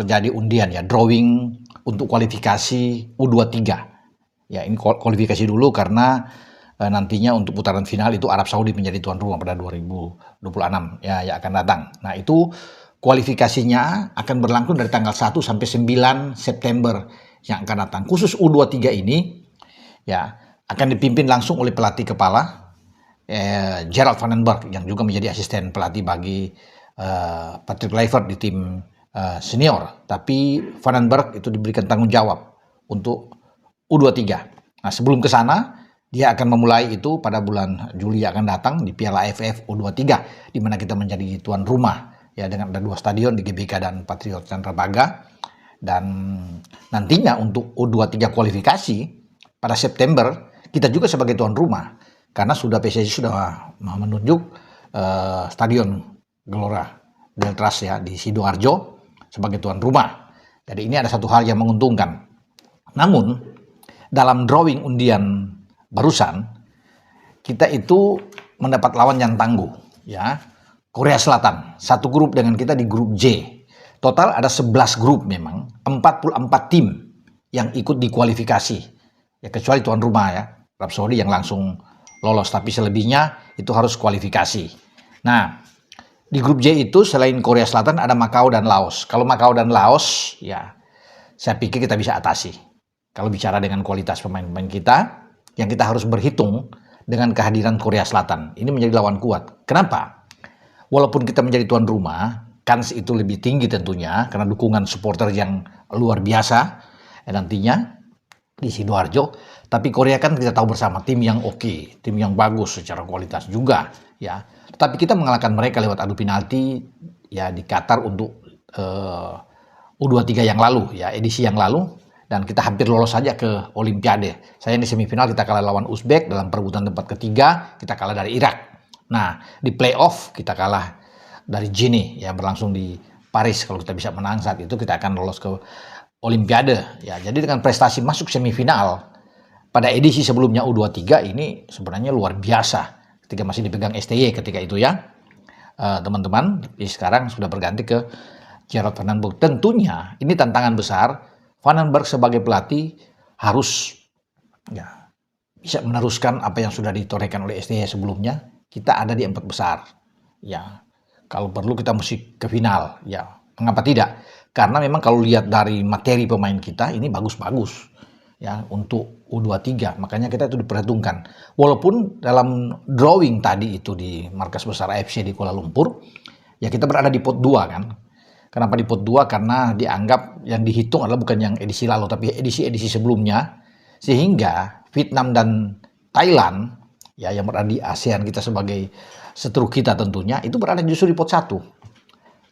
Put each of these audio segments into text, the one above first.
terjadi undian ya, drawing untuk kualifikasi U23. Ya, ini kualifikasi dulu karena nantinya untuk putaran final itu Arab Saudi menjadi tuan rumah pada 2026 ya yang akan datang. Nah, itu kualifikasinya akan berlangsung dari tanggal 1 sampai 9 September yang akan datang. Khusus U23 ini ya akan dipimpin langsung oleh pelatih kepala Gerald van den Berg yang juga menjadi asisten pelatih bagi Patrick Kluivert di tim senior. Tapi Van den Berg itu diberikan tanggung jawab untuk U23. Nah, sebelum ke sana dia akan memulai itu pada bulan Juli yang akan datang di Piala AFF U23 di mana kita menjadi tuan rumah ya dengan ada 2 stadion di GBK dan Patriot Candrabaga. Dan nantinya untuk U23 kualifikasi pada September kita juga sebagai tuan rumah karena sudah PSSI sudah menunjuk Stadion Gelora Deltras ya di Sidoarjo sebagai tuan rumah. Jadi ini ada satu hal yang menguntungkan. Namun dalam drawing undian barusan kita itu mendapat lawan yang tangguh ya, Korea Selatan. Satu grup dengan kita di grup J. Total ada 11 grup memang, 44 tim yang ikut di kualifikasi. Ya kecuali tuan rumah ya, Arab Saudi yang langsung lolos, tapi selebihnya itu harus kualifikasi. Nah, di grup J itu selain Korea Selatan ada Macau dan Laos. Kalau Macau dan Laos ya saya pikir kita bisa atasi. Kalau bicara dengan kualitas pemain-pemain kita, yang kita harus berhitung dengan kehadiran Korea Selatan. Ini menjadi lawan kuat. Kenapa? Walaupun kita menjadi tuan rumah, kans itu lebih tinggi tentunya karena dukungan supporter yang luar biasa nantinya di Sidoarjo. Tapi Korea kan kita tahu bersama tim yang oke, tim yang bagus secara kualitas juga ya. Tapi kita mengalahkan mereka lewat adu penalti ya di Qatar untuk U23 yang lalu ya, edisi yang lalu. Dan kita hampir lolos saja ke Olimpiade. Sayang di semifinal kita kalah lawan Uzbek dalam perebutan tempat ketiga, kita kalah dari Irak. Nah, di playoff kita kalah dari Gini ya berlangsung di Paris. Kalau kita bisa menang saat itu kita akan lolos ke Olimpiade. Ya, jadi dengan prestasi masuk semifinal pada edisi sebelumnya U23 ini sebenarnya luar biasa. Ketika masih dipegang STY ketika itu ya, teman-teman. Sekarang sudah berganti ke Gerald van den Berg. Tentunya ini tantangan besar. Van den Berg sebagai pelatih harus ya, bisa meneruskan apa yang sudah ditorehkan oleh STY sebelumnya. Kita ada di 4 besar. Ya, kalau perlu kita mesti ke final. Ya, mengapa tidak? Karena memang kalau lihat dari materi pemain kita ini bagus-bagus ya untuk U23. Makanya kita itu diperhitungkan. Walaupun dalam drawing tadi itu di markas besar AFC di Kuala Lumpur, ya kita berada di pot 2 kan. Kenapa di pot 2? Karena dianggap yang dihitung adalah bukan yang edisi lalu, tapi edisi-edisi sebelumnya. Sehingga Vietnam dan Thailand, ya yang berada di ASEAN kita sebagai seteru kita tentunya, itu berada justru di pot 1.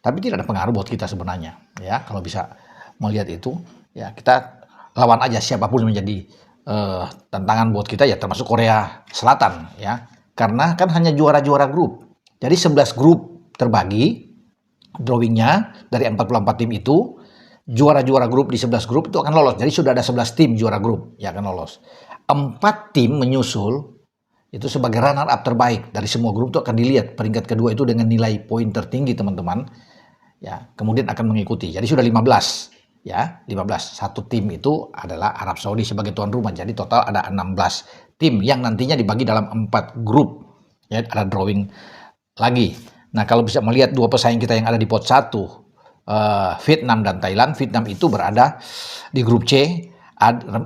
Tapi tidak ada pengaruh buat kita sebenarnya. Ya, kalau bisa melihat itu, ya kita lawan aja siapapun yang menjadi tantangan buat kita, ya termasuk Korea Selatan. Ya, karena kan hanya juara-juara grup. Jadi 11 grup terbagi. Drawingnya dari 44 tim itu juara-juara grup di 11 grup itu akan lolos. Jadi sudah ada 11 tim juara grup yang akan lolos. 4 tim menyusul itu sebagai runner up terbaik dari semua grup itu akan dilihat peringkat kedua itu dengan nilai poin tertinggi teman-teman. Ya, kemudian akan mengikuti. Jadi sudah 15 ya, 15. Satu tim itu adalah Arab Saudi sebagai tuan rumah. Jadi total ada 16 tim yang nantinya dibagi dalam 4 grup. Ya, ada drawing lagi. Nah, kalau bisa melihat 2 pesaing kita yang ada di pot 1, Vietnam dan Thailand. Vietnam itu berada di grup C.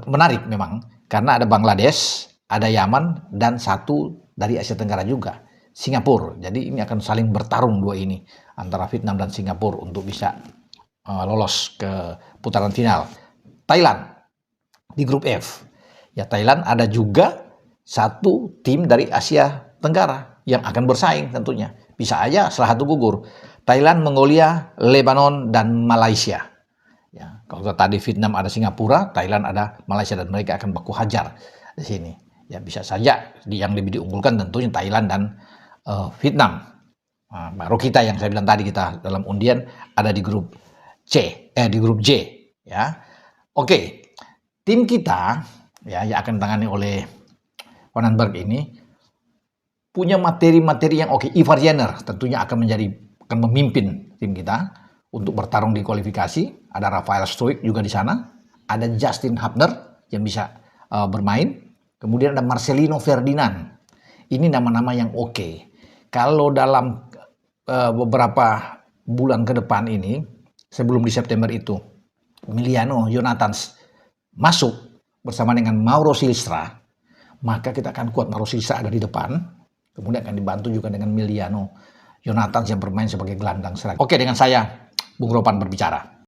Menarik memang, karena ada Bangladesh, ada Yaman, dan satu dari Asia Tenggara juga, Singapura. Jadi ini akan saling bertarung 2 ini, antara Vietnam dan Singapura untuk bisa lolos ke putaran final. Thailand di grup F. Ya, Thailand ada juga satu tim dari Asia Tenggara yang akan bersaing tentunya. Bisa aja salah satu gugur. Thailand, Mongolia, Lebanon, dan Malaysia. Ya, kalau tadi Vietnam ada Singapura, Thailand ada Malaysia, dan mereka akan baku hajar di sini. Ya, bisa saja yang lebih diunggulkan tentunya Thailand dan Vietnam. Nah, baru kita yang saya bilang tadi kita dalam undian ada di grup di grup J. Ya, oke. Tim kita ya yang akan ditangani oleh Van den Berg ini punya materi-materi yang oke. Ivar Jenner tentunya akan memimpin tim kita untuk bertarung di kualifikasi. ada Rafael Struijk juga di sana, ada Justin Hubner yang bisa bermain, kemudian ada Marcelino Ferdinand. Ini nama-nama yang oke. Kalau dalam beberapa bulan ke depan ini, sebelum di September itu, Emiliano Jonathans masuk bersama dengan Mauro Silstra, maka kita akan kuat. Mauro Silstra ada di depan, kemudian akan dibantu juga dengan Emiliano Jonathans yang bermain sebagai gelandang serang. Oke, dengan saya, Bung Ropan berbicara.